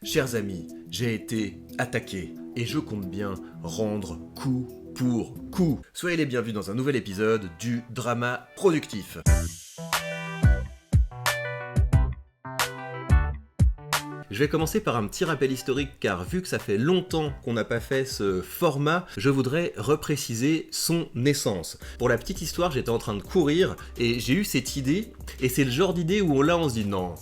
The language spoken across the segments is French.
Chers amis, j'ai été attaqué et je compte bien rendre coup pour coup. Soyez les bienvenus dans un nouvel épisode du Drama Productif. Je vais commencer par un petit rappel historique car vu que ça fait longtemps qu'on n'a pas fait ce format, je voudrais repréciser son essence. Pour la petite histoire, j'étais en train de courir et j'ai eu cette idée et c'est le genre d'idée où on se dit non.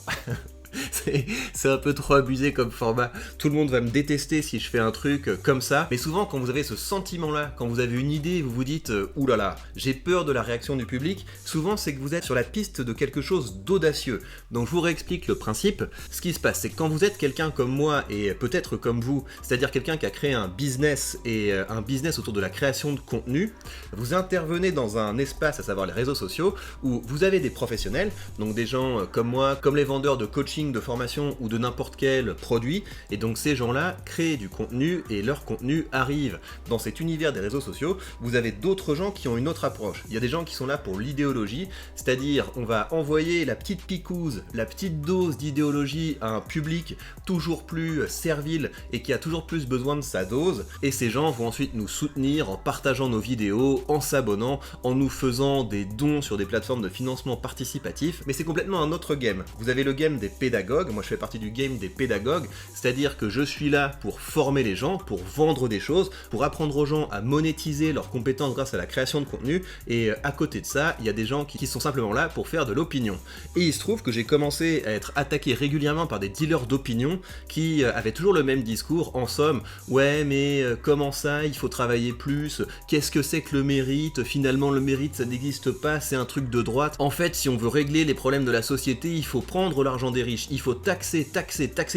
C'est un peu trop abusé comme format, tout le monde va me détester si je fais un truc comme ça, mais souvent quand vous avez ce sentiment-là, quand vous avez une idée, vous vous dites « oulala, j'ai peur de la réaction du public », souvent c'est que vous êtes sur la piste de quelque chose d'audacieux. Donc je vous réexplique le principe. Ce qui se passe, c'est que quand vous êtes quelqu'un comme moi et peut-être comme vous, c'est-à-dire quelqu'un qui a créé un business et un business autour de la création de contenu, vous intervenez dans un espace, à savoir les réseaux sociaux, où vous avez des professionnels, donc des gens comme moi, comme les vendeurs de coaching, de formation ou de n'importe quel produit, et donc ces gens-là créent du contenu et leur contenu arrive. Dans cet univers des réseaux sociaux, vous avez d'autres gens qui ont une autre approche. Il y a des gens qui sont là pour l'idéologie, c'est-à-dire on va envoyer la petite picouse, la petite dose d'idéologie à un public toujours plus servile et qui a toujours plus besoin de sa dose, et ces gens vont ensuite nous soutenir en partageant nos vidéos, en s'abonnant, en nous faisant des dons sur des plateformes de financement participatif, mais c'est complètement un autre game. Vous avez le game des pédagogues, moi je fais partie du game des pédagogues, c'est-à-dire que je suis là pour former les gens, pour vendre des choses, pour apprendre aux gens à monétiser leurs compétences grâce à la création de contenu, et à côté de ça, il y a des gens qui sont simplement là pour faire de l'opinion. Et il se trouve que j'ai commencé à être attaqué régulièrement par des dealers d'opinion qui avaient toujours le même discours, en somme, ouais mais comment ça, il faut travailler plus, qu'est-ce que c'est que le mérite, finalement le mérite ça n'existe pas, c'est un truc de droite, en fait si on veut régler les problèmes de la société, il faut prendre l'argent des riches, il faut taxer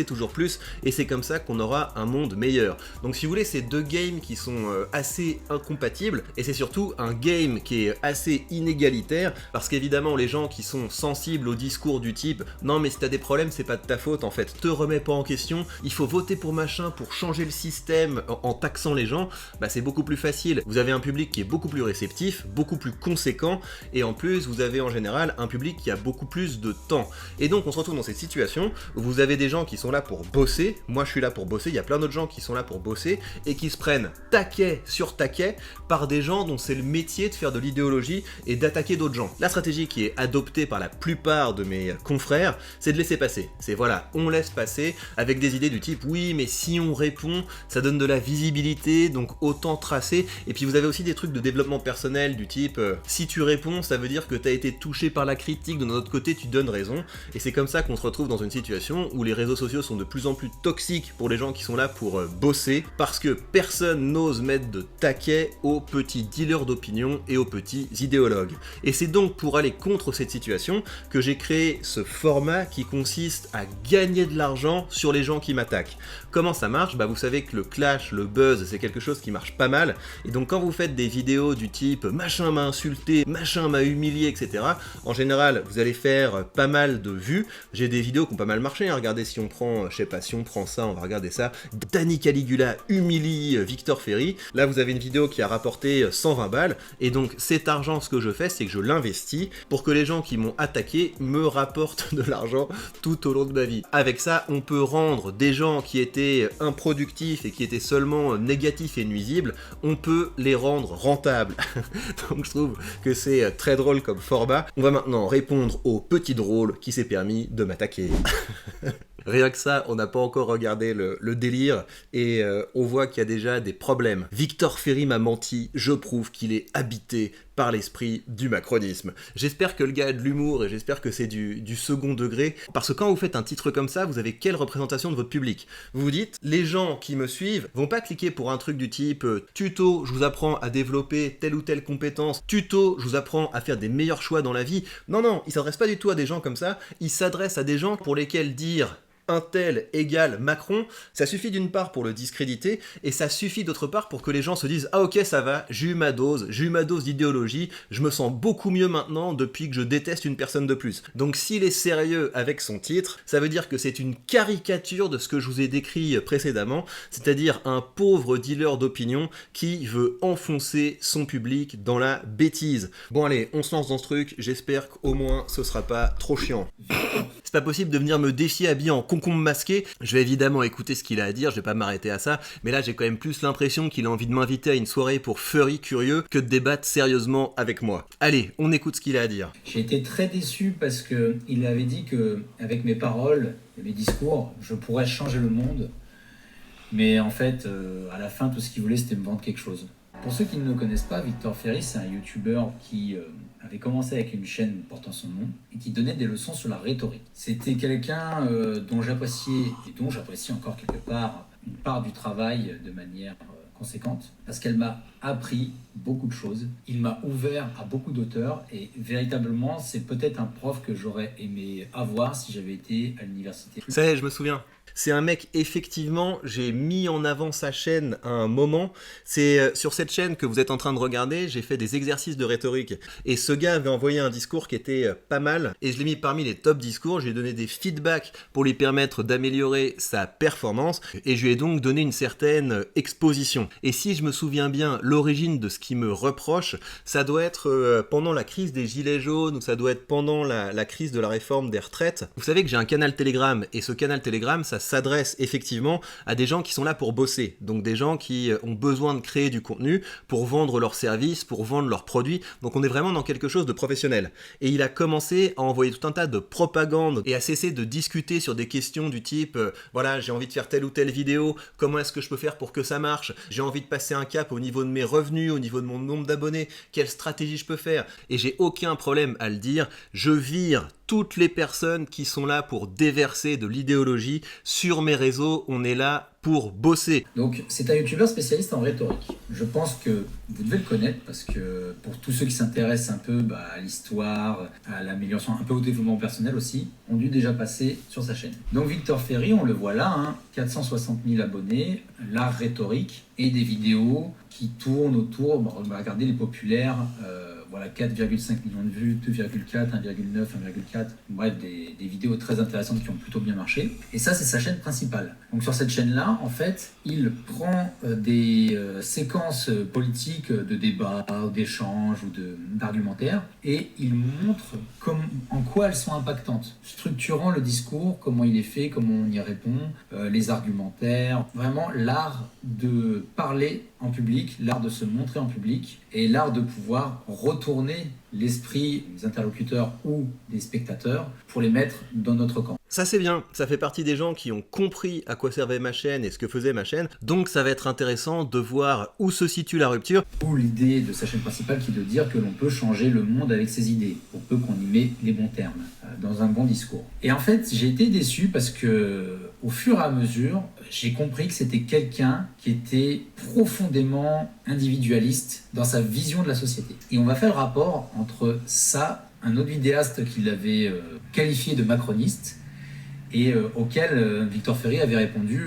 toujours plus, et c'est comme ça qu'on aura un monde meilleur. Donc si vous voulez, c'est deux games qui sont assez incompatibles, et c'est surtout un game qui est assez inégalitaire, parce qu'évidemment les gens qui sont sensibles au discours du type « non mais si t'as des problèmes c'est pas de ta faute en fait, te remets pas en question, il faut voter pour machin pour changer le système en taxant les gens », bah c'est beaucoup plus facile. Vous avez un public qui est beaucoup plus réceptif, beaucoup plus conséquent, et en plus vous avez en général un public qui a beaucoup plus de temps. Et donc on se retrouve dans cette situation où vous avez des gens qui sont là pour bosser, moi je suis là pour bosser, il y a plein d'autres gens qui sont là pour bosser et qui se prennent taquet sur taquet par des gens dont c'est le métier de faire de l'idéologie et d'attaquer d'autres gens. La stratégie qui est adoptée par la plupart de mes confrères, c'est de laisser passer. C'est voilà, on laisse passer avec des idées du type oui mais si on répond, ça donne de la visibilité donc autant tracer, et puis vous avez aussi des trucs de développement personnel du type si tu réponds ça veut dire que t'as été touché par la critique, de notre côté tu donnes raison, et c'est comme ça qu'on se retrouve dans une situation où les réseaux sociaux sont de plus en plus toxiques pour les gens qui sont là pour bosser, parce que personne n'ose mettre de taquet aux petits dealers d'opinion et aux petits idéologues. Et c'est donc pour aller contre cette situation que j'ai créé ce format qui consiste à gagner de l'argent sur les gens qui m'attaquent. Comment ça marche ? Bah vous savez que le clash, le buzz, c'est quelque chose qui marche pas mal, et donc quand vous faites des vidéos du type « machin m'a insulté, machin m'a humilié, etc. », en général vous allez faire pas mal de vues. J'ai des vidéos qui ont pas mal marché, hein. Regardez si on prend, je sais pas, si on prend ça, on va regarder ça, Danny Caligula humilie Victor Ferry, là vous avez une vidéo qui a rapporté 120 balles, et donc cet argent, ce que je fais, c'est que je l'investis pour que les gens qui m'ont attaqué me rapportent de l'argent tout au long de ma vie. Avec ça, on peut rendre des gens qui étaient improductifs et qui étaient seulement négatifs et nuisibles, on peut les rendre rentables. Donc je trouve que c'est très drôle comme format. On va maintenant répondre au petit drôle qui s'est permis de m'attaquer. Rien que ça, on n'a pas encore regardé le délire, et on voit qu'il y a déjà des problèmes. Victor Ferry m'a menti, je prouve qu'il est habité par l'esprit du macronisme. J'espère que le gars a de l'humour, et j'espère que c'est du second degré, parce que quand vous faites un titre comme ça, vous avez quelle représentation de votre public ? Vous vous dites, les gens qui me suivent vont pas cliquer pour un truc du type tuto, je vous apprends à développer telle ou telle compétence, tuto, je vous apprends à faire des meilleurs choix dans la vie. Non, ils s'adressent pas du tout à des gens comme ça, ils s'adressent à des gens pour lesquels dire un tel égale Macron, ça suffit d'une part pour le discréditer, et ça suffit d'autre part pour que les gens se disent « Ah ok, ça va, j'ai eu ma dose d'idéologie, je me sens beaucoup mieux maintenant depuis que je déteste une personne de plus. » Donc s'il est sérieux avec son titre, ça veut dire que c'est une caricature de ce que je vous ai décrit précédemment, c'est-à-dire un pauvre dealer d'opinion qui veut enfoncer son public dans la bêtise. Bon allez, on se lance dans ce truc, j'espère qu'au moins ce sera pas trop chiant. C'est pas possible de venir me défier habillé en concombre masqué. Je vais évidemment écouter ce qu'il a à dire, je vais pas m'arrêter à ça, mais là j'ai quand même plus l'impression qu'il a envie de m'inviter à une soirée pour furry curieux que de débattre sérieusement avec moi. Allez, on écoute ce qu'il a à dire. J'ai été très déçu parce qu'il avait dit qu'avec mes paroles et mes discours, je pourrais changer le monde. Mais en fait, à la fin, tout ce qu'il voulait, c'était me vendre quelque chose. Pour ceux qui ne le connaissent pas, Victor Ferry, c'est un youtubeur qui avait commencé avec une chaîne portant son nom et qui donnait des leçons sur la rhétorique. C'était quelqu'un dont j'appréciais, et dont j'apprécie encore quelque part, une part du travail de manière conséquente, parce qu'elle m'a appris beaucoup de choses. Il m'a ouvert à beaucoup d'auteurs et véritablement, c'est peut-être un prof que j'aurais aimé avoir si j'avais été à l'université. Ça y est, je me souviens. C'est un mec, effectivement, j'ai mis en avant sa chaîne à un moment. C'est sur cette chaîne que vous êtes en train de regarder, j'ai fait des exercices de rhétorique. Et ce gars avait envoyé un discours qui était pas mal. Et je l'ai mis parmi les top discours. Je lui ai donné des feedbacks pour lui permettre d'améliorer sa performance. Et je lui ai donc donné une certaine exposition. Et si je me souviens bien, l'origine de ce qu'il me reproche, ça doit être pendant la crise des Gilets jaunes, ou ça doit être pendant la crise de la réforme des retraites. Vous savez que j'ai un canal Telegram. Et ce canal Telegram, ça s'adresse effectivement à des gens qui sont là pour bosser, donc des gens qui ont besoin de créer du contenu pour vendre leurs services, pour vendre leurs produits, donc on est vraiment dans quelque chose de professionnel. Et il a commencé à envoyer tout un tas de propagande et à cesser de discuter sur des questions du type voilà, j'ai envie de faire telle ou telle vidéo, comment est-ce que je peux faire pour que ça marche, j'ai envie de passer un cap au niveau de mes revenus, au niveau de mon nombre d'abonnés, quelle stratégie je peux faire, et j'ai aucun problème à le dire, je vire toutes les personnes qui sont là pour déverser de l'idéologie sur mes réseaux, on est là pour bosser. Donc c'est un youtubeur spécialiste en rhétorique. Je pense que vous devez le connaître parce que pour tous ceux qui s'intéressent un peu à l'histoire, à l'amélioration, un peu au développement personnel aussi, ont dû déjà passer sur sa chaîne. Donc Victor Ferry, on le voit là, 460 000 abonnés, l'art rhétorique et des vidéos qui tournent autour, regardez les populaires, voilà, 4,5 millions de vues, 2,4, 1,9, 1,4, bref, des vidéos très intéressantes qui ont plutôt bien marché. Et ça, c'est sa chaîne principale. Donc sur cette chaîne-là, en fait, il prend des séquences politiques de débats, d'échanges ou d'argumentaires, et il montre en quoi elles sont impactantes, structurant le discours, comment il est fait, comment on y répond, les argumentaires, vraiment l'art de parler en public, l'art de se montrer en public et l'art de pouvoir retourner l'esprit des interlocuteurs ou des spectateurs pour les mettre dans notre camp. Ça c'est bien, ça fait partie des gens qui ont compris à quoi servait ma chaîne et ce que faisait ma chaîne, donc ça va être intéressant de voir où se situe la rupture. Ou l'idée de sa chaîne principale qui est de dire que l'on peut changer le monde avec ses idées, pour peu qu'on y met les bons termes, dans un bon discours. Et en fait, j'ai été déçu parce que, au fur et à mesure, j'ai compris que c'était quelqu'un qui était profondément individualiste dans sa vision de la société. Et on va faire le rapport entre ça, un autre vidéaste qu'il avait qualifié de macroniste, et auquel Victor Ferry avait répondu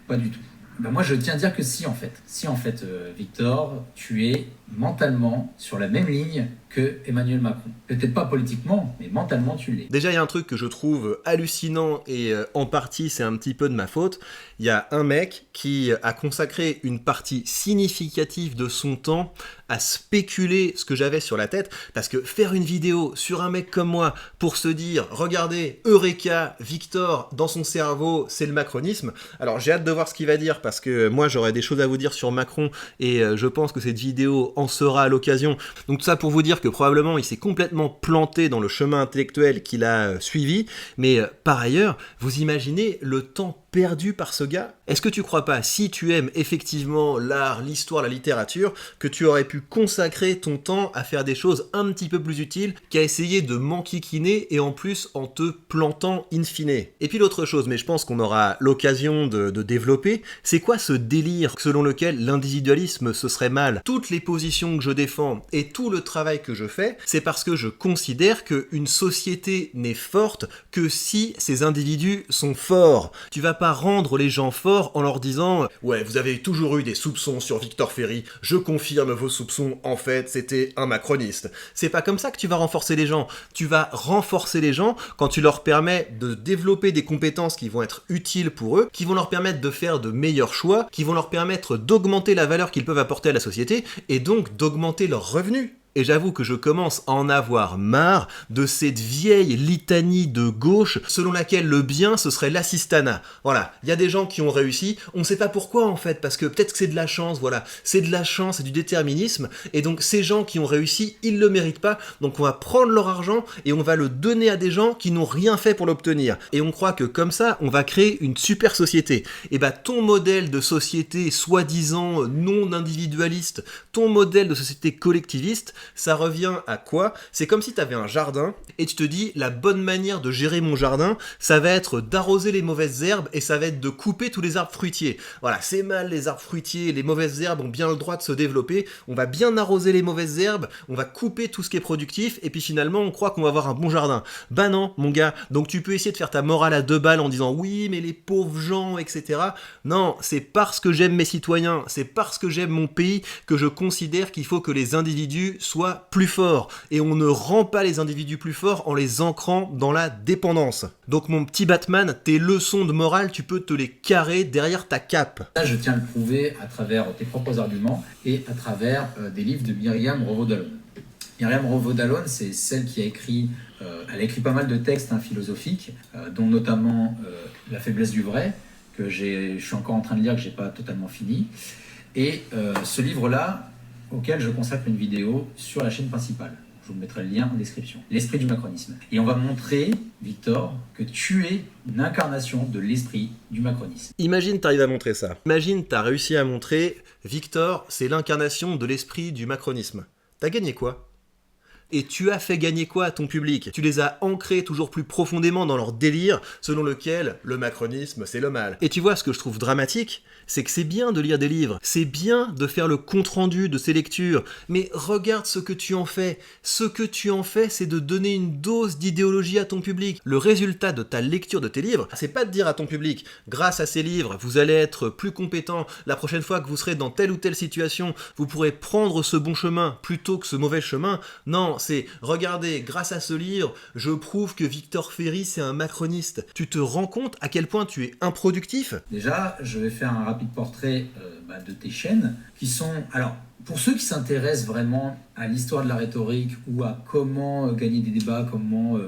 pas du tout. Moi je tiens à dire que si en fait, Victor, tu es mentalement sur la même ligne que Emmanuel Macron. Peut-être pas politiquement, mais mentalement tu l'es. Déjà il y a un truc que je trouve hallucinant et en partie c'est un petit peu de ma faute. Il y a un mec qui a consacré une partie significative de son temps à spéculer ce que j'avais sur la tête, parce que faire une vidéo sur un mec comme moi pour se dire regardez, Eureka, Victor dans son cerveau c'est le macronisme. Alors j'ai hâte de voir ce qu'il va dire parce que moi j'aurais des choses à vous dire sur Macron et je pense que cette vidéo en sera à l'occasion. Donc tout ça pour vous dire que probablement il s'est complètement planté dans le chemin intellectuel qu'il a suivi, mais par ailleurs, vous imaginez le temps perdu par ce gars? Est-ce que tu crois pas, si tu aimes effectivement l'art, l'histoire, la littérature, que tu aurais pu consacrer ton temps à faire des choses un petit peu plus utiles qu'à essayer de m'enquiquiner et en plus en te plantant in fine? Et puis l'autre chose, mais je pense qu'on aura l'occasion de développer, c'est quoi ce délire selon lequel l'individualisme ce serait mal? Toutes les positions que je défends et tout le travail que je fais, c'est parce que je considère qu'une société n'est forte que si ses individus sont forts. Tu vas pas rendre les gens forts en leur disant « Ouais, vous avez toujours eu des soupçons sur Victor Ferry, je confirme vos soupçons, en fait, c'était un macroniste. » C'est pas comme ça que tu vas renforcer les gens. Tu vas renforcer les gens quand tu leur permets de développer des compétences qui vont être utiles pour eux, qui vont leur permettre de faire de meilleurs choix, qui vont leur permettre d'augmenter la valeur qu'ils peuvent apporter à la société, et donc d'augmenter leurs revenus. Et j'avoue que je commence à en avoir marre de cette vieille litanie de gauche selon laquelle le bien ce serait l'assistanat. Voilà, il y a des gens qui ont réussi, on ne sait pas pourquoi en fait, parce que peut-être que c'est de la chance, voilà, c'est de la chance, c'est du déterminisme, et donc ces gens qui ont réussi, ils le méritent pas, donc on va prendre leur argent et on va le donner à des gens qui n'ont rien fait pour l'obtenir. Et on croit que comme ça, on va créer une super société. Et bah ton modèle de société soi-disant non individualiste, ton modèle de société collectiviste, ça revient à quoi? C'est comme si tu avais un jardin et tu te dis la bonne manière de gérer mon jardin, ça va être d'arroser les mauvaises herbes et ça va être de couper tous les arbres fruitiers. Voilà, c'est mal les arbres fruitiers, les mauvaises herbes ont bien le droit de se développer, on va bien arroser les mauvaises herbes, on va couper tout ce qui est productif et puis finalement on croit qu'on va avoir un bon jardin. Bah non mon gars, donc tu peux essayer de faire ta morale à 2 balles en disant oui mais les pauvres gens etc. Non, c'est parce que j'aime mes citoyens, c'est parce que j'aime mon pays que je considère qu'il faut que les individus soient plus forts. Et on ne rend pas les individus plus forts en les ancrant dans la dépendance. Donc mon petit Batman, tes leçons de morale, tu peux te les carrer derrière ta cape. Ça, je tiens à le prouver à travers tes propres arguments et à travers des livres de Myriam Revaud-Dallon. Myriam Revaud-Dallon, c'est celle qui a écrit, elle a écrit pas mal de textes philosophiques, dont notamment La faiblesse du vrai, que je suis encore en train de lire, que j'ai pas totalement fini. Et ce livre-là, auquel je consacre une vidéo sur la chaîne principale. Je vous mettrai le lien en description. L'esprit du macronisme. Et on va montrer, Victor, que tu es une incarnation de l'esprit du macronisme. Imagine t'arrives à montrer ça. Imagine t'as réussi à montrer, Victor, c'est l'incarnation de l'esprit du macronisme. T'as gagné quoi ? Et tu as fait gagner quoi à ton public? Tu les as ancrés toujours plus profondément dans leur délire, selon lequel le macronisme c'est le mal. Et tu vois, ce que je trouve dramatique, c'est que c'est bien de lire des livres, c'est bien de faire le compte-rendu de ces lectures, mais regarde ce que tu en fais. Ce que tu en fais, c'est de donner une dose d'idéologie à ton public. Le résultat de ta lecture de tes livres, c'est pas de dire à ton public, grâce à ces livres, vous allez être plus compétent, la prochaine fois que vous serez dans telle ou telle situation, vous pourrez prendre ce bon chemin plutôt que ce mauvais chemin. Non, c'est, regardez, grâce à ce livre, je prouve que Victor Ferry, c'est un macroniste. Tu te rends compte à quel point tu es improductif? Déjà, je vais faire un rapide portrait de tes chaînes, qui sont... Alors, pour ceux qui s'intéressent vraiment à l'histoire de la rhétorique, ou à comment gagner des débats, comment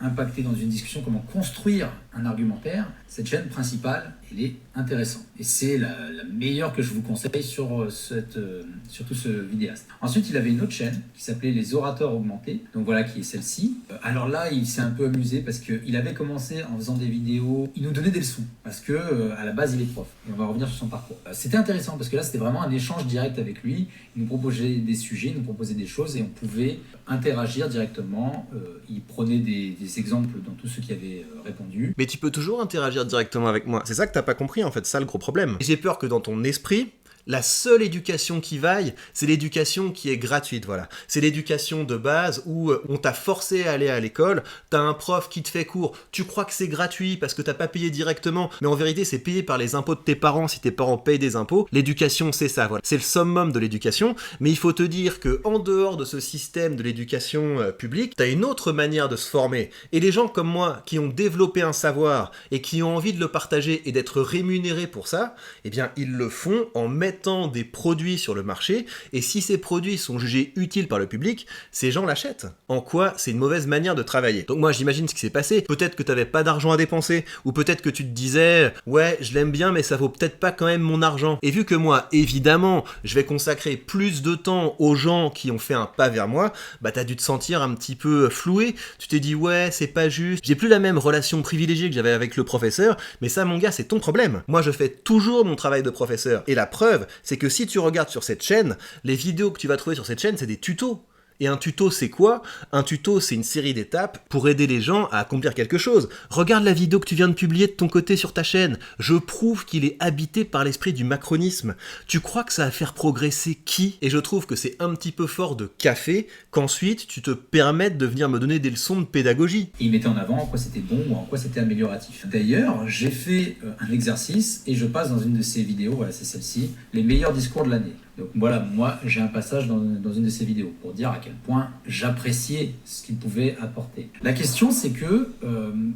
impacter dans une discussion, comment construire un argumentaire, cette chaîne principale, elle est intéressante. Et c'est la meilleure que je vous conseille sur tout ce vidéaste. Ensuite, il avait une autre chaîne qui s'appelait Les Orateurs Augmentés, donc voilà, qui est celle-ci. Alors là, il s'est un peu amusé parce qu'il avait commencé en faisant des vidéos, il nous donnait des leçons, parce que à la base, il est prof. Et on va revenir sur son parcours. C'était intéressant parce que là, c'était vraiment un échange direct avec lui. Il nous proposait des sujets, il nous proposait des choses et on pouvait interagir directement. Il prenait des exemples dans tous ceux qui avaient répondu. Mais tu peux toujours interagir directement avec moi. C'est ça que t'as pas compris, en fait, ça le gros problème. Et j'ai peur que dans ton esprit, la seule éducation qui vaille, c'est l'éducation qui est gratuite, voilà. C'est l'éducation de base où on t'a forcé à aller à l'école, t'as un prof qui te fait cours, tu crois que c'est gratuit parce que t'as pas payé directement, mais en vérité c'est payé par les impôts de tes parents si tes parents payent des impôts. L'éducation c'est ça, voilà. C'est le summum de l'éducation, mais il faut te dire que en dehors de ce système de l'éducation publique, t'as une autre manière de se former. Et les gens comme moi qui ont développé un savoir et qui ont envie de le partager et d'être rémunérés pour ça, eh bien ils le font en mettant des produits sur le marché, et si ces produits sont jugés utiles par le public, ces gens l'achètent. En quoi c'est une mauvaise manière de travailler? Donc moi j'imagine ce qui s'est passé, peut-être que t'avais pas d'argent à dépenser, ou peut-être que tu te disais ouais je l'aime bien mais ça vaut peut-être pas quand même mon argent. Et vu que moi évidemment je vais consacrer plus de temps aux gens qui ont fait un pas vers moi, bah t'as dû te sentir un petit peu floué, tu t'es dit ouais c'est pas juste, j'ai plus la même relation privilégiée que j'avais avec le professeur, mais ça mon gars c'est ton problème. Moi je fais toujours mon travail de professeur, et la preuve c'est que si tu regardes sur cette chaîne, les vidéos que tu vas trouver sur cette chaîne, c'est des tutos. Et un tuto, c'est quoi? Un tuto, c'est une série d'étapes pour aider les gens à accomplir quelque chose. Regarde la vidéo que tu viens de publier de ton côté sur ta chaîne. Je prouve qu'il est habité par l'esprit du macronisme. Tu crois que ça va faire progresser qui? Et je trouve que c'est un petit peu fort de café qu'ensuite tu te permettes de venir me donner des leçons de pédagogie. Il mettait en avant en quoi c'était bon ou en quoi c'était amélioratif. D'ailleurs, j'ai fait un exercice et je passe dans une de ces vidéos, voilà c'est celle-ci, les meilleurs discours de l'année. Donc voilà, moi j'ai un passage dans une de ces vidéos pour dire à quel point j'appréciais ce qu'il pouvait apporter. La question c'est que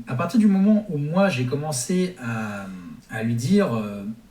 à partir du moment où moi j'ai commencé à à lui dire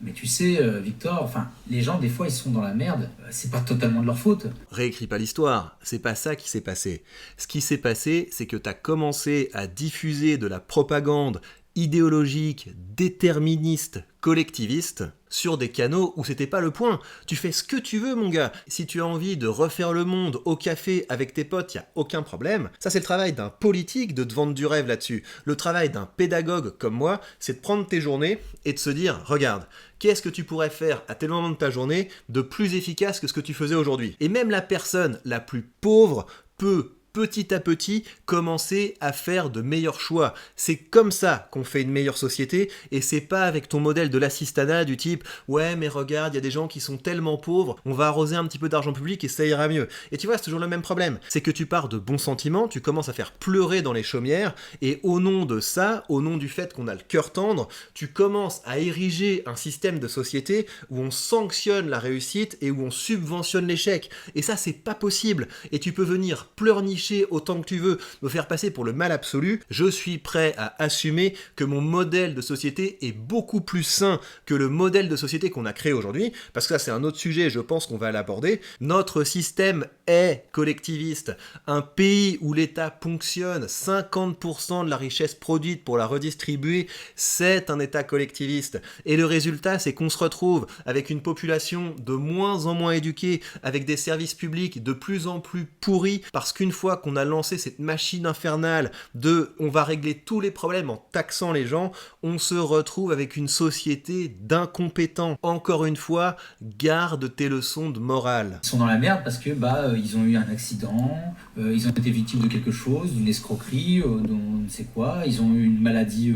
mais tu sais, Victor, enfin, les gens, des fois, ils sont dans la merde, c'est pas totalement de leur faute. Réécris pas l'histoire, c'est pas ça qui s'est passé. Ce qui s'est passé, c'est que t'as commencé à diffuser de la propagande idéologique, déterministe, collectiviste, sur des canaux où c'était pas le point. Tu fais ce que tu veux, mon gars. Si tu as envie de refaire le monde au café avec tes potes, y a aucun problème. Ça, c'est le travail d'un politique de te vendre du rêve là-dessus. Le travail d'un pédagogue comme moi, c'est de prendre tes journées et de se dire, regarde, qu'est-ce que tu pourrais faire à tel moment de ta journée de plus efficace que ce que tu faisais aujourd'hui. Et même la personne la plus pauvre peut petit à petit commencer à faire de meilleurs choix. C'est comme ça qu'on fait une meilleure société et c'est pas avec ton modèle de l'assistanat du type ouais mais regarde il y a des gens qui sont tellement pauvres, on va arroser un petit peu d'argent public et ça ira mieux. Et tu vois c'est toujours le même problème, c'est que tu pars de bons sentiments, tu commences à faire pleurer dans les chaumières et au nom de ça, au nom du fait qu'on a le cœur tendre, tu commences à ériger un système de société où on sanctionne la réussite et où on subventionne l'échec. Et ça c'est pas possible et tu peux venir pleurnicher autant que tu veux, me faire passer pour le mal absolu, je suis prêt à assumer que mon modèle de société est beaucoup plus sain que le modèle de société qu'on a créé aujourd'hui, parce que ça c'est un autre sujet, je pense qu'on va l'aborder. Notre système est collectiviste. Un pays où l'État ponctionne 50% de la richesse produite pour la redistribuer, c'est un État collectiviste. Et le résultat, c'est qu'on se retrouve avec une population de moins en moins éduquée, avec des services publics de plus en plus pourris, parce qu'une fois qu'on a lancé cette machine infernale de on va régler tous les problèmes en taxant les gens, on se retrouve avec une société d'incompétents. Encore une fois, garde tes leçons de morale. Ils sont dans la merde parce que ils ont eu un accident, ils ont été victimes de quelque chose, d'une escroquerie, on ne sait quoi, ils ont eu une maladie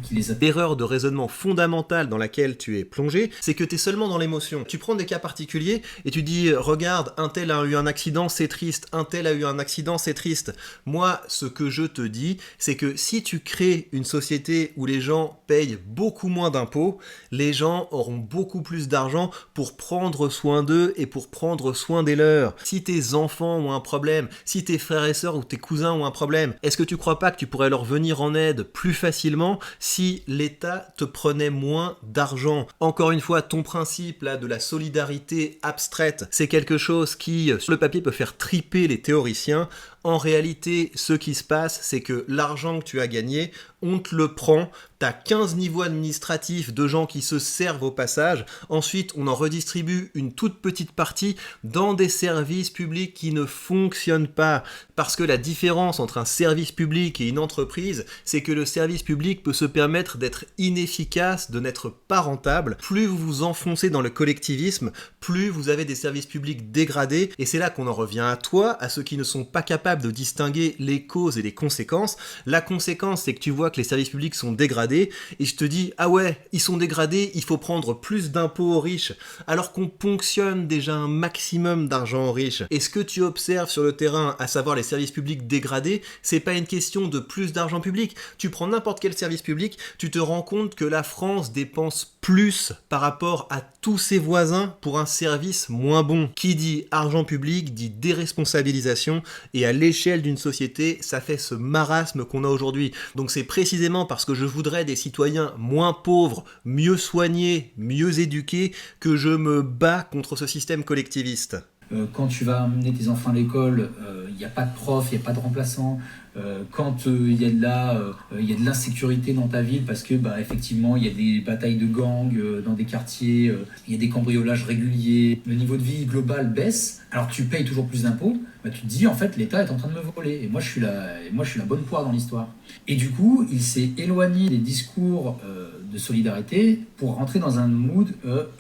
qui les a... L'erreur de raisonnement fondamentale dans laquelle tu es plongé, c'est que tu es seulement dans l'émotion. Tu prends des cas particuliers et tu dis regarde, un tel a eu un accident, c'est triste, un tel a eu un accident, c'est triste. Moi, ce que je te dis, c'est que si tu crées une société où les gens payent beaucoup moins d'impôts, les gens auront beaucoup plus d'argent pour prendre soin d'eux et pour prendre soin des leurs. Si tes enfants ont un problème, si tes frères et sœurs ou tes cousins ont un problème, est-ce que tu crois pas que tu pourrais leur venir en aide plus facilement si l'État te prenait moins d'argent? Encore une fois, ton principe là de la solidarité abstraite, c'est quelque chose qui, sur le papier, peut faire triper les théoriciens. En réalité, ce qui se passe, c'est que l'argent que tu as gagné, on te le prend, t'as 15 niveaux administratifs de gens qui se servent au passage, ensuite on en redistribue une toute petite partie dans des services publics qui ne fonctionnent pas, parce que la différence entre un service public et une entreprise, c'est que le service public peut se permettre d'être inefficace, de n'être pas rentable. Plus vous vous enfoncez dans le collectivisme, plus vous avez des services publics dégradés, et c'est là qu'on en revient à toi, à ceux qui ne sont pas capables de distinguer les causes et les conséquences. La conséquence, c'est que tu vois que les services publics sont dégradés, et je te dis, ah ouais, ils sont dégradés, il faut prendre plus d'impôts aux riches, alors qu'on ponctionne déjà un maximum d'argent aux riches. Et ce que tu observes sur le terrain, à savoir les services publics dégradés, c'est pas une question de plus d'argent public. Tu prends n'importe quel service public, tu te rends compte que la France dépense plus par rapport à tous ses voisins pour un service moins bon. Qui dit argent public dit déresponsabilisation, et à l'échelle d'une société, ça fait ce marasme qu'on a aujourd'hui. Donc c'est précisément parce que je voudrais des citoyens moins pauvres, mieux soignés, mieux éduqués, que je me bats contre ce système collectiviste. Quand tu vas amener tes enfants à l'école, il n'y a pas de prof, il n'y a pas de remplaçant. Quand il y a de l'insécurité dans ta ville parce que effectivement il y a des batailles de gangs dans des quartiers, il y a des cambriolages réguliers, le niveau de vie global baisse, alors tu payes toujours plus d'impôts, tu te dis en fait l'État est en train de me voler et moi je suis la bonne poire dans l'histoire. Et du coup il s'est éloigné des discours de solidarité pour rentrer dans un mood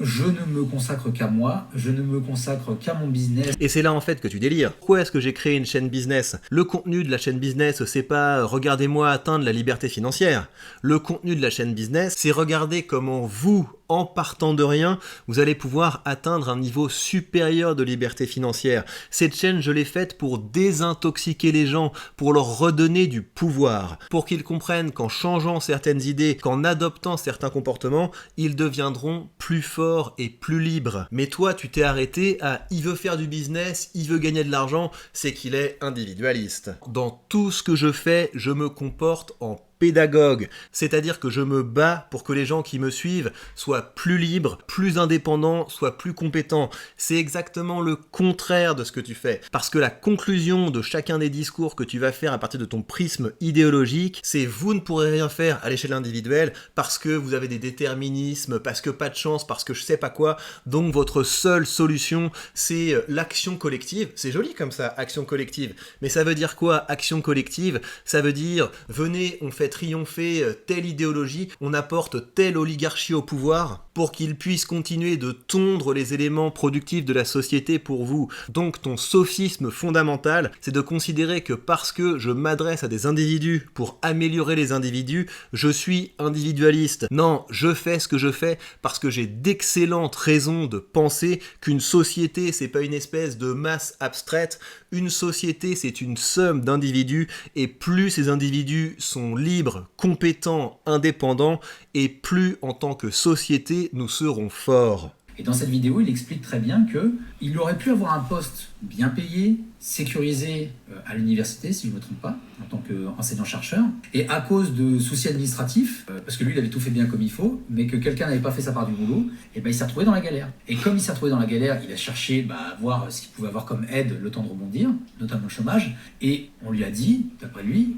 je ne me consacre qu'à moi, je ne me consacre qu'à mon business. Et c'est là en fait que tu délires. Pourquoi est-ce que j'ai créé une chaîne business? Le contenu de la chaîne business, c'est pas regardez-moi atteindre la liberté financière. Le contenu de la chaîne business, c'est regarder comment vous, en partant de rien, vous allez pouvoir atteindre un niveau supérieur de liberté financière. Cette chaîne, je l'ai faite pour désintoxiquer les gens, pour leur redonner du pouvoir, pour qu'ils comprennent qu'en changeant certaines idées, qu'en adoptant certains comportements, ils deviendront plus forts et plus libres. Mais toi, tu t'es arrêté à « il veut faire du business, il veut gagner de l'argent », c'est qu'il est individualiste. Dans tout ce que je fais, je me comporte en pédagogue, c'est-à-dire que je me bats pour que les gens qui me suivent soient plus libres, plus indépendants, soient plus compétents. C'est exactement le contraire de ce que tu fais. Parce que la conclusion de chacun des discours que tu vas faire à partir de ton prisme idéologique, c'est vous ne pourrez rien faire à l'échelle individuelle parce que vous avez des déterminismes, parce que pas de chance, parce que je sais pas quoi. Donc votre seule solution, c'est l'action collective. C'est joli comme ça, action collective. Mais ça veut dire quoi, action collective ? Ça veut dire, venez, on fait triompher telle idéologie, on apporte telle oligarchie au pouvoir pour qu'il puisse continuer de tondre les éléments productifs de la société pour vous. Donc ton sophisme fondamental, c'est de considérer que parce que je m'adresse à des individus pour améliorer les individus, je suis individualiste. Non, je fais ce que je fais parce que j'ai d'excellentes raisons de penser qu'une société, c'est pas une espèce de masse abstraite. Une société, c'est une somme d'individus, et plus ces individus sont libres, compétents, indépendants, et plus en tant que société, nous serons forts. Et dans cette vidéo, il explique très bien qu'il aurait pu avoir un poste bien payé, sécurisé à l'université, si je ne me trompe pas, en tant qu'enseignant-chercheur, et à cause de soucis administratifs, parce que lui, il avait tout fait bien comme il faut, mais que quelqu'un n'avait pas fait sa part du boulot, et ben il s'est retrouvé dans la galère. Et comme il s'est retrouvé dans la galère, il a cherché à voir ce qu'il pouvait avoir comme aide le temps de rebondir, notamment le chômage, et on lui a dit, d'après lui,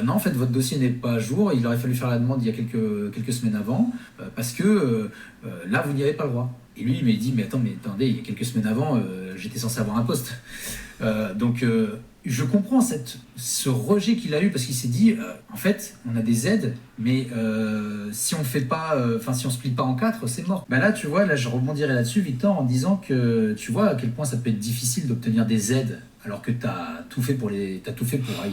non, en fait, votre dossier n'est pas à jour, il aurait fallu faire la demande il y a quelques semaines avant, parce que là, vous n'y avez pas le droit. Et lui, il m'a dit, mais attendez, il y a quelques semaines avant, j'étais censé avoir un poste. Donc, je comprends ce rejet qu'il a eu, parce qu'il s'est dit, en fait, on a des aides, mais si on fait pas, si on split pas en 4, c'est mort. Là, tu vois, je rebondirai là-dessus, Victor, en disant que tu vois à quel point ça peut être difficile d'obtenir des aides, alors que t'as tout fait pour y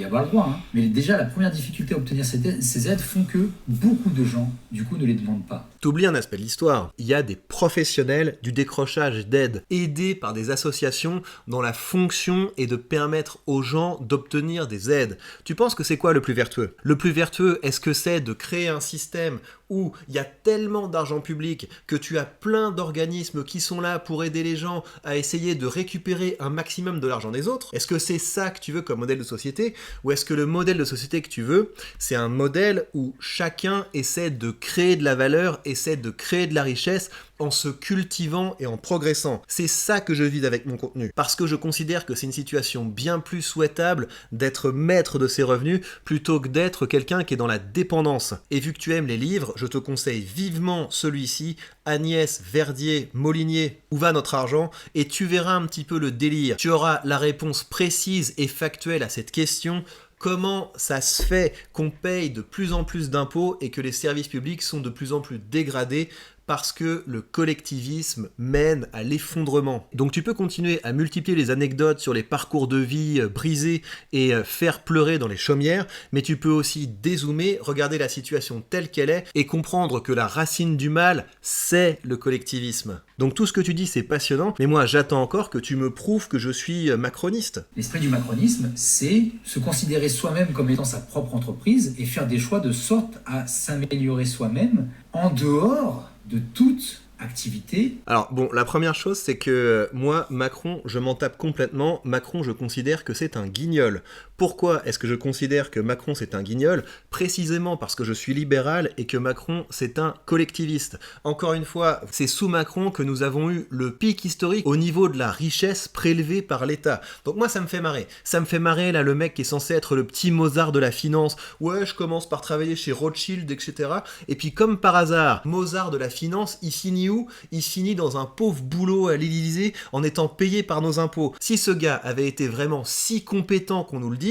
avoir le droit. Hein. Mais déjà, la première difficulté à obtenir ces aides font que beaucoup de gens, du coup, ne les demandent pas. T'oublies un aspect de l'histoire. Il y a des professionnels du décrochage d'aide, aidés par des associations dont la fonction est de permettre aux gens d'obtenir des aides. Tu penses que c'est quoi le plus vertueux ? Le plus vertueux, est-ce que c'est de créer un système où il y a tellement d'argent public que tu as plein d'organismes qui sont là pour aider les gens à essayer de récupérer un maximum de l'argent des autres ? Est-ce que c'est ça que tu veux comme modèle de société ? Ou est-ce que le modèle de société que tu veux, c'est un modèle où chacun essaie de créer de la valeur, essaie de créer de la richesse en se cultivant et en progressant. C'est ça que je vise avec mon contenu. Parce que je considère que c'est une situation bien plus souhaitable d'être maître de ses revenus plutôt que d'être quelqu'un qui est dans la dépendance. Et vu que tu aimes les livres, je te conseille vivement celui-ci, Agnès Verdier-Molinier, Où va notre argent ? Et tu verras un petit peu le délire. Tu auras la réponse précise et factuelle à cette question. Comment ça se fait qu'on paye de plus en plus d'impôts et que les services publics sont de plus en plus dégradés parce que le collectivisme mène à l'effondrement. Donc tu peux continuer à multiplier les anecdotes sur les parcours de vie brisés et faire pleurer dans les chaumières, mais tu peux aussi dézoomer, regarder la situation telle qu'elle est et comprendre que la racine du mal, c'est le collectivisme. Donc tout ce que tu dis, c'est passionnant, mais moi j'attends encore que tu me prouves que je suis macroniste. L'esprit du macronisme, c'est se considérer soi-même comme étant sa propre entreprise et faire des choix de sorte à s'améliorer soi-même en dehors de toute activité. Alors bon, la première chose, c'est que moi, Macron, je m'en tape complètement. Macron, je considère que c'est un guignol. Pourquoi est-ce que je considère que Macron c'est un guignol ? Précisément parce que je suis libéral et que Macron c'est un collectiviste. Encore une fois, c'est sous Macron que nous avons eu le pic historique au niveau de la richesse prélevée par l'État. Donc moi ça me fait marrer. Ça me fait marrer là le mec qui est censé être le petit Mozart de la finance. Ouais, je commence par travailler chez Rothschild, etc. Et puis comme par hasard, Mozart de la finance, il finit où ? Il finit dans un pauvre boulot à l'Élysée en étant payé par nos impôts. Si ce gars avait été vraiment si compétent qu'on nous le dit,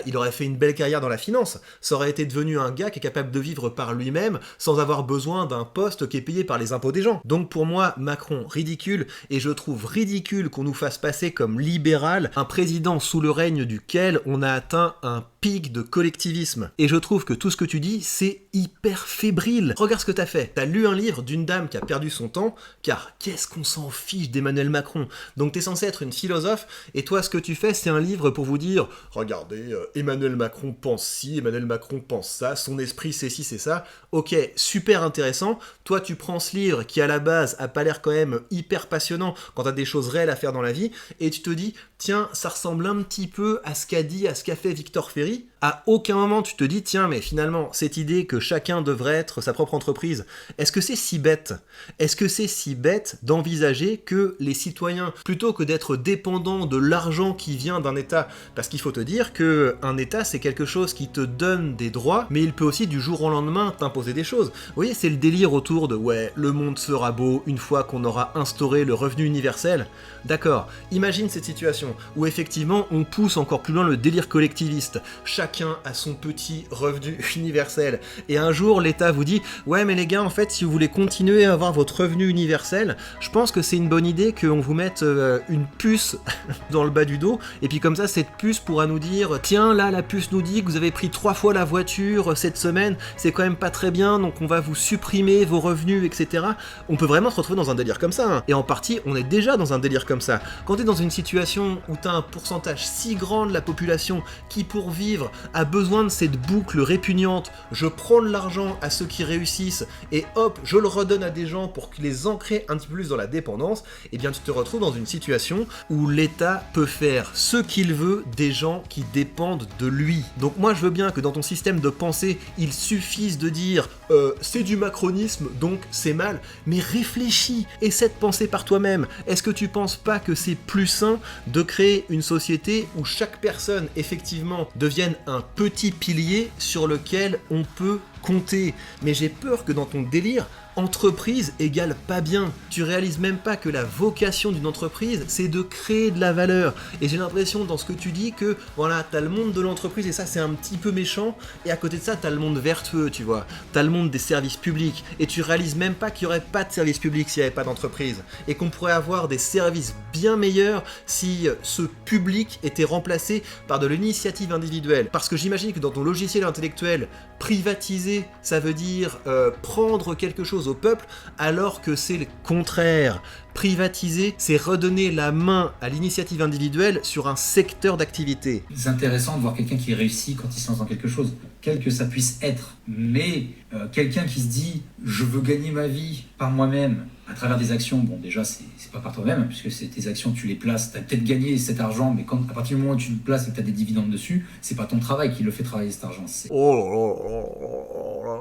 il aurait fait une belle carrière dans la finance. Ça aurait été devenu un gars qui est capable de vivre par lui-même sans avoir besoin d'un poste qui est payé par les impôts des gens. Donc pour moi, Macron, ridicule, et je trouve ridicule qu'on nous fasse passer comme libéral un président sous le règne duquel on a atteint un pic de collectivisme. Et je trouve que tout ce que tu dis, c'est hyper fébrile. Regarde ce que t'as fait. T'as lu un livre d'une dame qui a perdu son temps, car qu'est-ce qu'on s'en fiche d'Emmanuel Macron ? Donc t'es censé être une philosophe, et toi ce que tu fais, c'est un livre pour vous dire « Regardez, Emmanuel Macron pense ci, Emmanuel Macron pense ça, son esprit c'est ci, c'est ça. » Ok, super intéressant. Toi tu prends ce livre qui à la base a pas l'air quand même hyper passionnant quand t'as des choses réelles à faire dans la vie, et tu te dis « Tiens, ça ressemble un petit peu à ce qu'a fait Victor Ferry. À aucun moment tu te dis, tiens, mais finalement, cette idée que chacun devrait être sa propre entreprise, est-ce que c'est si bête ? Est-ce que c'est si bête d'envisager que les citoyens, plutôt que d'être dépendants de l'argent qui vient d'un État, parce qu'il faut te dire qu'un État, c'est quelque chose qui te donne des droits, mais il peut aussi du jour au lendemain t'imposer des choses. Vous voyez, c'est le délire autour de, ouais, le monde sera beau une fois qu'on aura instauré le revenu universel. D'accord, imagine cette situation où effectivement on pousse encore plus loin le délire collectiviste. Chacun a son petit revenu universel. Et un jour, l'État vous dit « Ouais, mais les gars, en fait, si vous voulez continuer à avoir votre revenu universel, je pense que c'est une bonne idée qu'on vous mette une puce dans le bas du dos. Et puis comme ça, cette puce pourra nous dire « Tiens, là, la puce nous dit que vous avez pris 3 fois la voiture cette semaine, c'est quand même pas très bien, donc on va vous supprimer vos revenus, etc. » On peut vraiment se retrouver dans un délire comme ça. Et en partie, on est déjà dans un délire comme ça. Quand t'es dans une situation où t'as un pourcentage si grand de la population qui, pour vivre, a besoin de cette boucle répugnante, je prends de l'argent à ceux qui réussissent et hop, je le redonne à des gens pour les ancrer un petit peu plus dans la dépendance, eh bien tu te retrouves dans une situation où l'État peut faire ce qu'il veut des gens qui dépendent de lui. Donc moi je veux bien que dans ton système de pensée, il suffise de dire c'est du macronisme donc c'est mal, mais réfléchis, essaie de penser par toi-même. Est-ce que tu penses pas que c'est plus sain de créer une société où chaque personne effectivement devienne un petit pilier sur lequel on peut compter? Mais j'ai peur que dans ton délire, entreprise égale pas bien. Tu réalises même pas que la vocation d'une entreprise, c'est de créer de la valeur. Et j'ai l'impression dans ce que tu dis que, voilà, t'as le monde de l'entreprise et ça c'est un petit peu méchant, et à côté de ça t'as le monde vertueux, tu vois. T'as le monde des services publics, et tu réalises même pas qu'il y aurait pas de services publics s'il y avait pas d'entreprise, et qu'on pourrait avoir des services bien meilleurs si ce public était remplacé par de l'initiative individuelle. Parce que j'imagine que dans ton logiciel intellectuel, privatiser, ça veut dire prendre quelque chose au peuple, alors que c'est le contraire. Privatiser, c'est redonner la main à l'initiative individuelle sur un secteur d'activité. C'est intéressant de voir quelqu'un qui réussit quand il se lance dans quelque chose, quel que ça puisse être. Mais quelqu'un qui se dit « je veux gagner ma vie par moi-même » à travers des actions, bon déjà c'est pas par toi-même, puisque c'est tes actions, tu les places, tu as peut-être gagné cet argent, mais à partir du moment où tu le places et que tu as des dividendes dessus, c'est pas ton travail qui le fait travailler cet argent.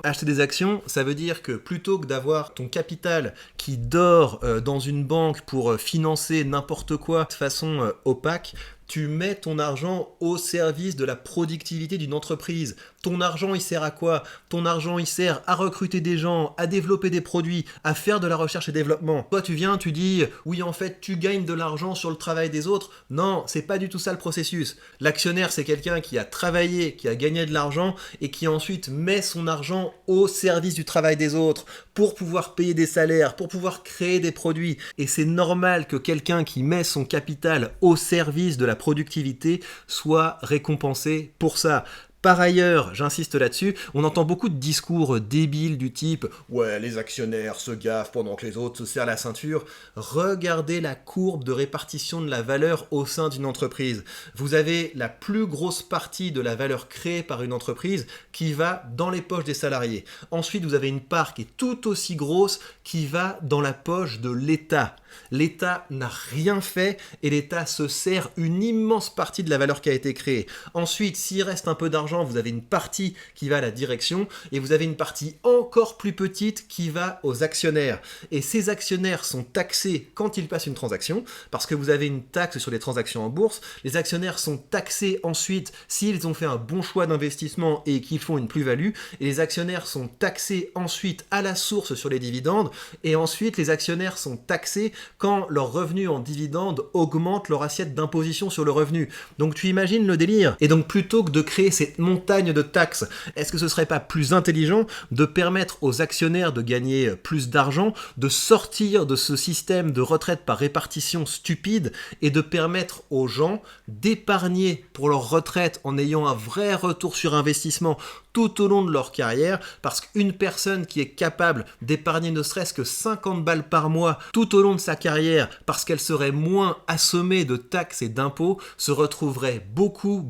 Acheter des actions, ça veut dire que plutôt que d'avoir ton capital qui dort dans une banque pour financer n'importe quoi de façon opaque, tu mets ton argent au service de la productivité d'une entreprise. Ton argent, il sert à quoi ? Ton argent, il sert à recruter des gens, à développer des produits, à faire de la recherche et développement. Toi, tu viens, tu dis, oui, en fait, tu gagnes de l'argent sur le travail des autres. Non, c'est pas du tout ça le processus. L'actionnaire, c'est quelqu'un qui a travaillé, qui a gagné de l'argent et qui ensuite met son argent au service du travail des autres pour pouvoir payer des salaires, pour pouvoir créer des produits. Et c'est normal que quelqu'un qui met son capital au service de la productivité soit récompensé pour ça. Par ailleurs, j'insiste là-dessus, on entend beaucoup de discours débiles du type « Ouais, les actionnaires se gaffent pendant que les autres se serrent la ceinture ». Regardez la courbe de répartition de la valeur au sein d'une entreprise. Vous avez la plus grosse partie de la valeur créée par une entreprise qui va dans les poches des salariés. Ensuite, vous avez une part qui est tout aussi grosse qui va dans la poche de l'État. L'État n'a rien fait et l'État se sert une immense partie de la valeur qui a été créée. Ensuite, s'il reste un peu d'argent, vous avez une partie qui va à la direction et vous avez une partie encore plus petite qui va aux actionnaires. Et ces actionnaires sont taxés quand ils passent une transaction parce que vous avez une taxe sur les transactions en bourse. Les actionnaires sont taxés ensuite s'ils ont fait un bon choix d'investissement et qu'ils font une plus-value. Et les actionnaires sont taxés ensuite à la source sur les dividendes. Et ensuite, les actionnaires sont taxés quand leurs revenus en dividendes augmentent leur assiette d'imposition sur le revenu. Donc tu imagines le délire. Et donc plutôt que de créer cette montagne de taxes, est-ce que ce serait pas plus intelligent de permettre aux actionnaires de gagner plus d'argent, de sortir de ce système de retraite par répartition stupide et de permettre aux gens d'épargner pour leur retraite en ayant un vrai retour sur investissement tout au long de leur carrière, parce qu'une personne qui est capable d'épargner ne serait-ce que 50 balles par mois tout au long de sa carrière, parce qu'elle serait moins assommée de taxes et d'impôts, se retrouverait beaucoup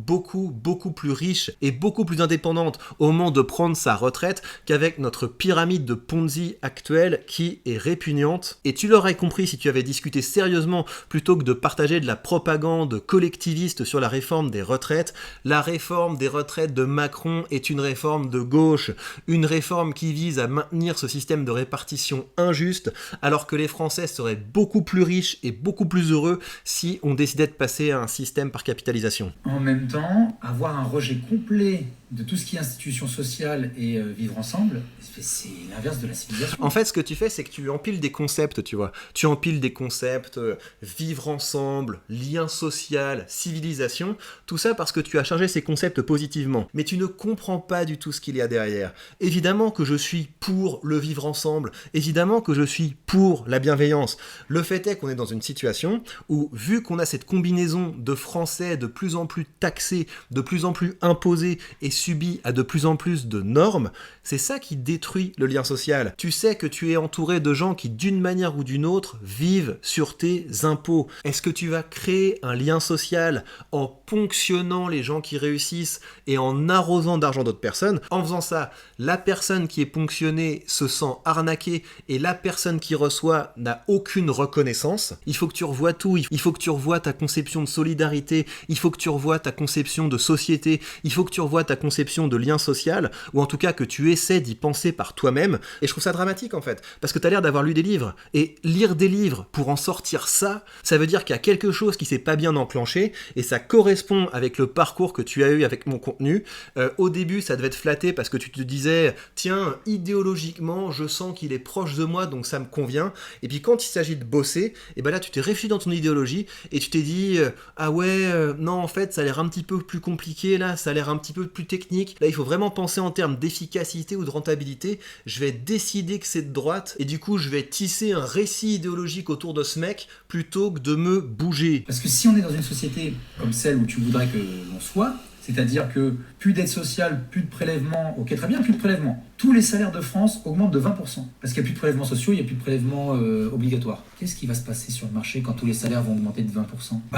plus riche et beaucoup plus indépendante au moment de prendre sa retraite qu'avec notre pyramide de Ponzi actuelle qui est répugnante. Et tu l'aurais compris si tu avais discuté sérieusement plutôt que de partager de la propagande collectiviste sur la réforme des retraites. La réforme des retraites de Macron est une réforme de gauche, une réforme qui vise à maintenir ce système de répartition injuste, alors que les Français seraient beaucoup plus riches et beaucoup plus heureux si on décidait de passer à un système par capitalisation. En même temps, avoir un rejet complet de tout ce qui est institution sociale et vivre ensemble, c'est l'inverse de la civilisation. En fait, ce que tu fais, c'est que tu empiles des concepts, tu vois. Tu empiles des concepts, vivre ensemble, lien social, civilisation, tout ça parce que tu as chargé ces concepts positivement. Mais tu ne comprends pas du tout ce qu'il y a derrière. Évidemment que je suis pour le vivre ensemble, évidemment que je suis pour la bienveillance. Le fait est qu'on est dans une situation où, vu qu'on a cette combinaison de Français de plus en plus taxés, de plus en plus imposés et subis à de plus en plus de normes, c'est ça qui détruit le lien social. Tu sais que tu es entouré de gens qui, d'une manière ou d'une autre, vivent sur tes impôts. Est-ce que tu vas créer un lien social en ponctionnant les gens qui réussissent et en arrosant d'argent d'autres personnes? En faisant ça, la personne qui est ponctionnée se sent arnaquée et la personne qui reçoit n'a aucune reconnaissance. Il faut que tu revoies tout. Il faut que tu revoies ta conception de solidarité. Il faut que tu revoies ta conception de société. Il faut que tu revoies ta conception de lien social, ou en tout cas que tu essaies d'y penser par toi-même. Et je trouve ça dramatique en fait, parce que tu as l'air d'avoir lu des livres. Et lire des livres pour en sortir ça, ça veut dire qu'il y a quelque chose qui s'est pas bien enclenché, et ça correspond avec le parcours que tu as eu avec mon contenu. Au début, ça devait te flatter parce que tu te disais, tiens, idéologiquement, je sens qu'il est proche de moi, donc ça me convient. Et puis quand il s'agit de bosser, et ben là tu t'es réfléchi dans ton idéologie, et tu t'es dit, ah ouais, non en fait ça a l'air un petit peu plus compliqué là, ça a l'air un petit peu plus technique, là il faut vraiment penser en termes d'efficacité ou de rentabilité, je vais décider que c'est de droite, et du coup je vais tisser un récit idéologique autour de ce mec, plutôt que de me bouger. Parce que si on est dans une société comme celle où tu voudrais que l'on soit, c'est-à-dire que plus d'aide sociale, plus de prélèvements, ok très bien, plus de prélèvements. Tous les salaires de France augmentent de 20%. Parce qu'il n'y a plus de prélèvements sociaux, il n'y a plus de prélèvements obligatoires. Qu'est-ce qui va se passer sur le marché quand tous les salaires vont augmenter de 20%?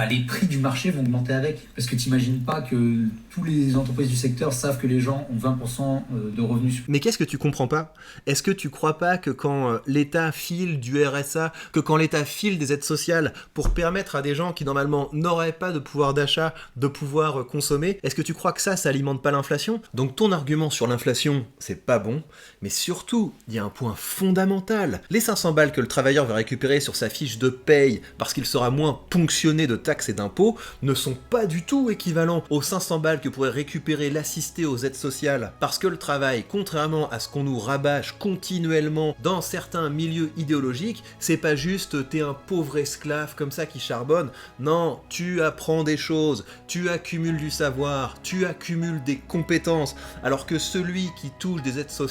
Les prix du marché vont augmenter avec. Parce que tu n'imagines pas que tous les entreprises du secteur savent que les gens ont 20% de revenus. Mais qu'est-ce que tu comprends pas? Est-ce que tu crois pas que quand l'État file du RSA, que quand l'État file des aides sociales pour permettre à des gens qui normalement n'auraient pas de pouvoir d'achat, de pouvoir consommer, est-ce que tu crois que ça alimente pas l'inflation? Donc ton argument sur l'inflation, c'est pas bon, mais surtout, il y a un point fondamental. Les 500 balles que le travailleur va récupérer sur sa fiche de paye parce qu'il sera moins ponctionné de taxes et d'impôts ne sont pas du tout équivalents aux 500 balles que pourrait récupérer l'assisté aux aides sociales, parce que le travail, contrairement à ce qu'on nous rabâche continuellement dans certains milieux idéologiques, c'est pas juste t'es un pauvre esclave comme ça qui charbonne. Non, tu apprends des choses, tu accumules du savoir, tu accumules des compétences, alors que celui qui touche des aides sociales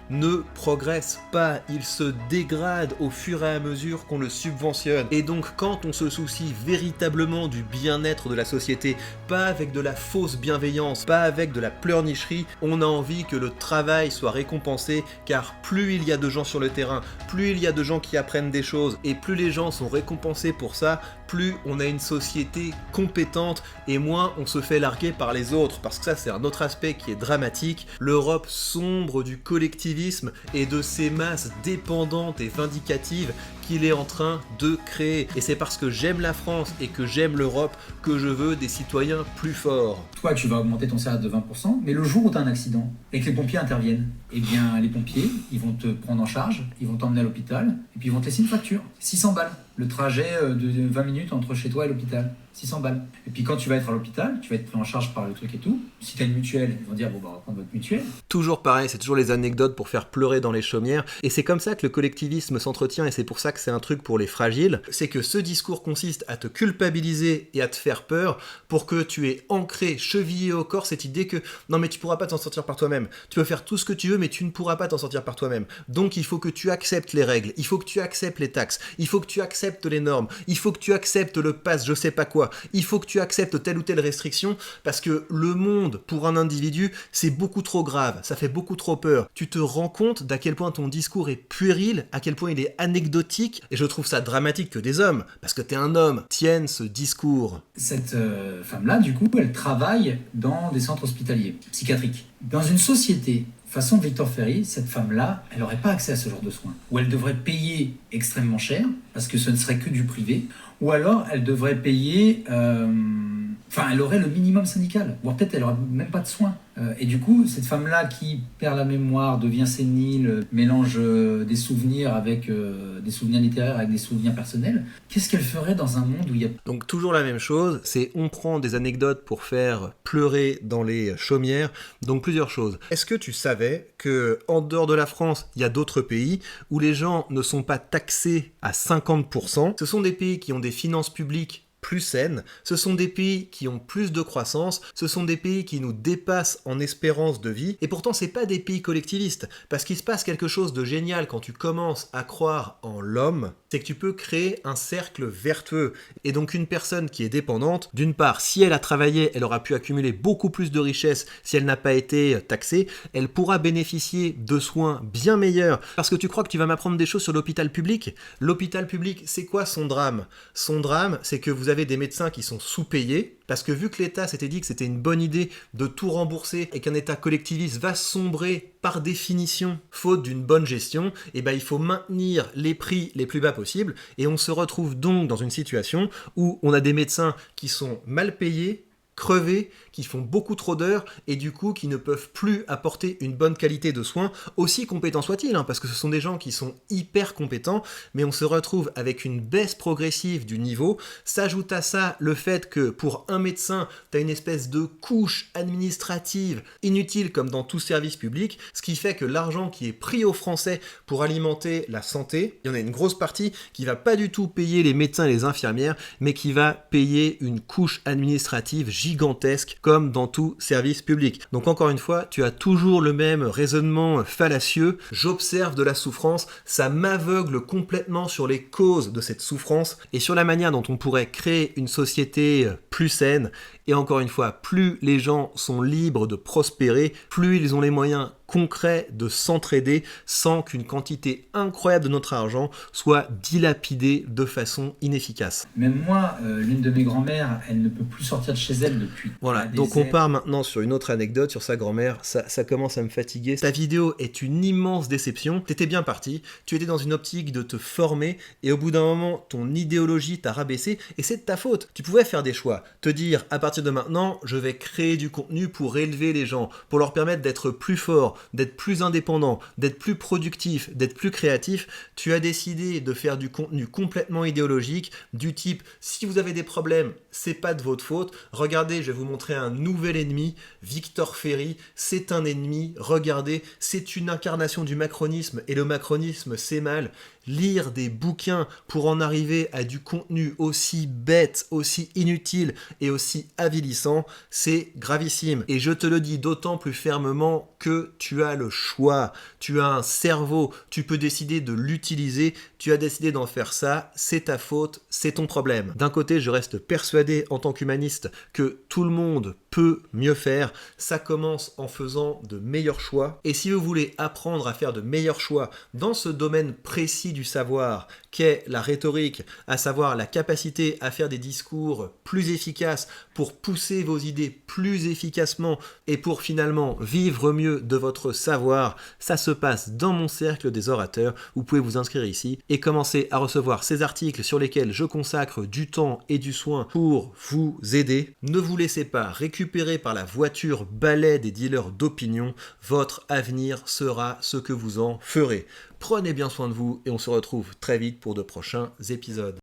ne progresse pas, il se dégrade au fur et à mesure qu'on le subventionne. Et donc quand on se soucie véritablement du bien-être de la société, pas avec de la fausse bienveillance, pas avec de la pleurnicherie, on a envie que le travail soit récompensé, car plus il y a de gens sur le terrain, plus il y a de gens qui apprennent des choses, et plus les gens sont récompensés pour ça, plus on a une société compétente, et moins on se fait larguer par les autres, parce que ça c'est un autre aspect qui est dramatique. L'Europe sombre du collectivisme et de ces masses dépendantes et vindicatives qu'il est en train de créer. Et c'est parce que j'aime la France et que j'aime l'Europe que je veux des citoyens plus forts. Toi, tu vas augmenter ton salaire de 20%, mais le jour où tu as un accident et que les pompiers interviennent, eh bien, les pompiers, ils vont te prendre en charge, ils vont t'emmener à l'hôpital, et puis ils vont te laisser une facture. 600 balles. Le trajet de 20 minutes entre chez toi et l'hôpital. 600 balles. Et puis quand tu vas être à l'hôpital, tu vas être pris en charge par le truc et tout. Si tu as une mutuelle, ils vont dire, bon, bah, on va prendre votre mutuelle. Toujours pareil, c'est toujours les anecdotes pour faire pleurer dans les chaumières. Et c'est comme ça que le collectivisme s'entretient, et c'est pour ça que que c'est un truc pour les fragiles, c'est que ce discours consiste à te culpabiliser et à te faire peur pour que tu aies ancré, chevillé au corps cette idée que non mais tu pourras pas t'en sortir par toi-même. Tu peux faire tout ce que tu veux mais tu ne pourras pas t'en sortir par toi-même. Donc il faut que tu acceptes les règles, il faut que tu acceptes les taxes, il faut que tu acceptes les normes, il faut que tu acceptes le pass je sais pas quoi, il faut que tu acceptes telle ou telle restriction parce que le monde pour un individu c'est beaucoup trop grave, ça fait beaucoup trop peur. Tu te rends compte d'à quel point ton discours est puéril, à quel point il est anecdotique, et je trouve ça dramatique que des hommes, parce que t'es un homme, tiennent ce discours. Cette femme-là, du coup, elle travaille dans des centres hospitaliers psychiatriques. Dans une société façon Victor Ferry, cette femme-là, elle n'aurait pas accès à ce genre de soins. Ou elle devrait payer extrêmement cher, parce que ce ne serait que du privé, ou alors elle devrait payer... elle aurait le minimum syndical, voire peut-être elle n'aurait même pas de soins. Et du coup, cette femme-là qui perd la mémoire, devient sénile, mélange des souvenirs avec des souvenirs littéraires avec des souvenirs personnels, qu'est-ce qu'elle ferait dans un monde où il y a... Donc toujours la même chose, c'est on prend des anecdotes pour faire pleurer dans les chaumières, donc plusieurs choses. Est-ce que tu savais que en dehors de la France, il y a d'autres pays où les gens ne sont pas taxés à 50%? Ce sont des pays qui ont des finances publiques plus saines, ce sont des pays qui ont plus de croissance, ce sont des pays qui nous dépassent en espérance de vie, et pourtant c'est pas des pays collectivistes, parce qu'il se passe quelque chose de génial quand tu commences à croire en l'homme, c'est que tu peux créer un cercle vertueux, et donc une personne qui est dépendante, d'une part, si elle a travaillé, elle aura pu accumuler beaucoup plus de richesses si elle n'a pas été taxée, elle pourra bénéficier de soins bien meilleurs, parce que tu crois que tu vas m'apprendre des choses sur l'hôpital public. L'hôpital public, c'est quoi son drame? Son drame, c'est que vous avez des médecins qui sont sous-payés, parce que vu que l'État s'était dit que c'était une bonne idée de tout rembourser et qu'un État collectiviste va sombrer par définition, faute d'une bonne gestion, et ben il faut maintenir les prix les plus bas possibles, et on se retrouve donc dans une situation où on a des médecins qui sont mal payés, crevés, qui font beaucoup trop d'heures et du coup qui ne peuvent plus apporter une bonne qualité de soins, aussi compétents soient-ils, parce que ce sont des gens qui sont hyper compétents, mais on se retrouve avec une baisse progressive du niveau. S'ajoute à ça le fait que pour un médecin, tu as une espèce de couche administrative inutile comme dans tout service public, ce qui fait que l'argent qui est pris aux Français pour alimenter la santé, il y en a une grosse partie qui va pas du tout payer les médecins et les infirmières, mais qui va payer une couche administrative gigantesque comme dans tout service public. Donc encore une fois, tu as toujours le même raisonnement fallacieux. J'observe de la souffrance, ça m'aveugle complètement sur les causes de cette souffrance et sur la manière dont on pourrait créer une société plus saine. Et encore une fois, plus les gens sont libres de prospérer, plus ils ont les moyens concret de s'entraider sans qu'une quantité incroyable de notre argent soit dilapidée de façon inefficace. Même moi, l'une de mes grand-mères, elle ne peut plus sortir de chez elle depuis... Voilà, donc on part maintenant sur une autre anecdote sur sa grand-mère, ça commence à me fatiguer. Ta vidéo est une immense déception, t'étais bien parti, tu étais dans une optique de te former et au bout d'un moment, ton idéologie t'a rabaissé et c'est de ta faute. Tu pouvais faire des choix, te dire à partir de maintenant, je vais créer du contenu pour élever les gens, pour leur permettre d'être plus forts, d'être plus indépendant, d'être plus productif, d'être plus créatif. Tu as décidé de faire du contenu complètement idéologique, du type si vous avez des problèmes, c'est pas de votre faute. Regardez, je vais vous montrer un nouvel ennemi, Victor Ferry, c'est un ennemi, regardez, c'est une incarnation du macronisme et le macronisme c'est mal. Lire des bouquins pour en arriver à du contenu aussi bête, aussi inutile et aussi avilissant, c'est gravissime. Et je te le dis d'autant plus fermement que tu as le choix, tu as un cerveau, tu peux décider de l'utiliser, tu as décidé d'en faire ça, c'est ta faute, c'est ton problème. D'un côté, je reste persuadé en tant qu'humaniste que tout le monde peut mieux faire, ça commence en faisant de meilleurs choix. Et si vous voulez apprendre à faire de meilleurs choix dans ce domaine précis du savoir qu'est la rhétorique, à savoir la capacité à faire des discours plus efficaces pour pousser vos idées plus efficacement et pour finalement vivre mieux de votre savoir, ça se passe dans mon cercle des orateurs. Vous pouvez vous inscrire ici et commencer à recevoir ces articles sur lesquels je consacre du temps et du soin pour vous aider. Ne vous laissez pas récupérer par la voiture balai des dealers d'opinion. Votre avenir sera ce que vous en ferez. Prenez bien soin de vous et on se retrouve très vite pour de prochains épisodes.